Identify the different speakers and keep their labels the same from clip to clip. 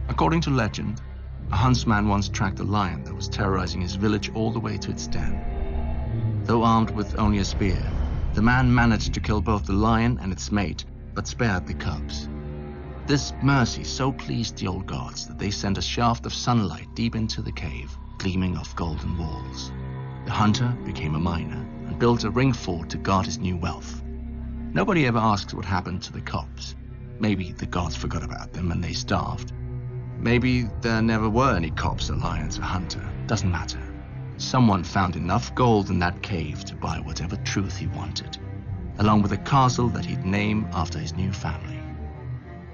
Speaker 1: According to legend, a huntsman once tracked a lion that was terrorizing his village all the way to its den. Though armed with only a spear, the man managed to kill both the lion and its mate, but spared the cubs. This mercy so pleased the old gods that they sent a shaft of sunlight deep into the cave, gleaming off golden walls. The hunter became a miner and built a ring fort to guard his new wealth. Nobody ever asks what happened to the cubs. Maybe the gods forgot about them and they starved. Maybe there never were any cubs or lions or hunter. Doesn't matter. Someone found enough gold in that cave to buy whatever truth he wanted, along with a castle that he'd name after his new family.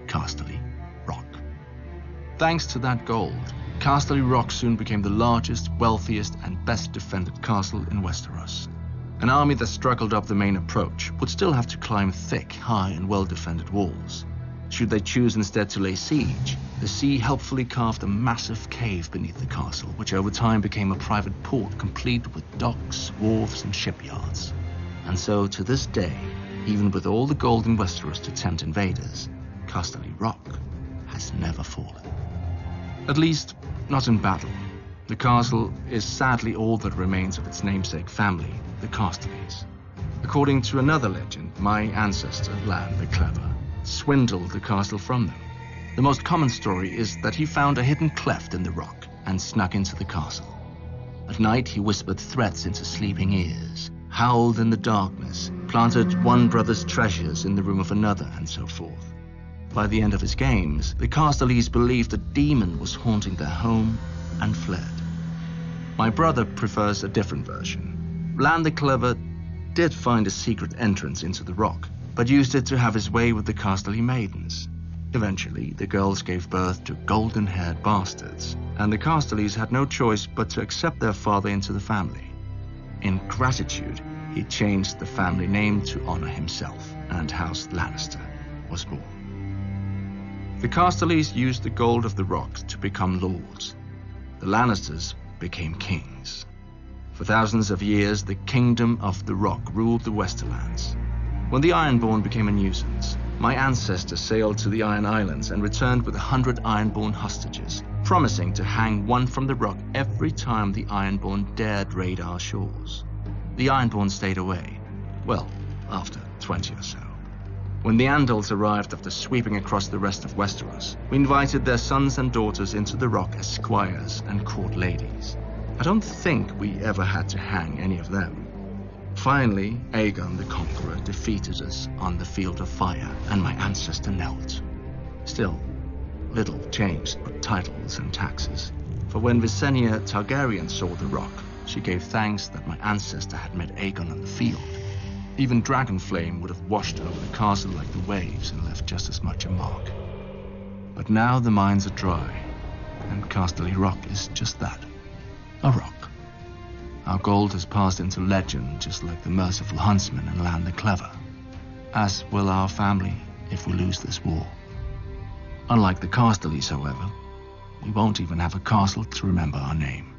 Speaker 1: Casterly Rock. Thanks to that gold, Casterly Rock soon became the largest, wealthiest, and best defended castle in Westeros. An army that struggled up the main approach would still have to climb thick, high, and well-defended walls. Should they choose instead to lay siege, the sea helpfully carved a massive cave beneath the castle, which over time became a private port complete with docks, wharves, and shipyards. And so, to this day, even with all the gold in Westeros to tempt invaders, Casterly Rock has never fallen. At least, not in battle. The castle is sadly all that remains of its namesake family, the Casterlys. According to another legend, my ancestor, Lann the Clever, swindled the castle from them. The most common story is that he found a hidden cleft in the rock and snuck into the castle. At night, he whispered threats into sleeping ears, howled in the darkness, planted one brother's treasures in the room of another, and so forth. By the end of his games, the Casterlys believed a demon was haunting their home and fled. My brother prefers a different version. Lann the Clever did find a secret entrance into the rock, but used it to have his way with the Casterly maidens. Eventually, the girls gave birth to golden-haired bastards, and the Casterlys had no choice but to accept their father into the family. In gratitude, he changed the family name to honor himself, and House Lannister was born. The Casterlys used the gold of the rock to become lords. The Lannisters became kings. For thousands of years, the Kingdom of the Rock ruled the Westerlands. When the Ironborn became a nuisance, my ancestors sailed to the Iron Islands and returned with 100 Ironborn hostages, promising to hang one from the rock every time the Ironborn dared raid our shores. The Ironborn stayed away, well, after 20 or so. When the Andals arrived after sweeping across the rest of Westeros, we invited their sons and daughters into the rock as squires and court ladies. I don't think we ever had to hang any of them. Finally, Aegon the Conqueror defeated us on the Field of Fire, and my ancestor knelt. Still, little changed but titles and taxes. For when Visenya Targaryen saw the rock, she gave thanks that my ancestor had met Aegon on the field. Even Dragonflame would have washed over the castle like the waves and left just as much a mark. But now the mines are dry, and Casterly Rock is just that, a rock. Our gold has passed into legend, just like the merciful huntsman and Lann the Clever, as will our family if we lose this war. Unlike the Casterlys, however, we won't even have a castle to remember our name.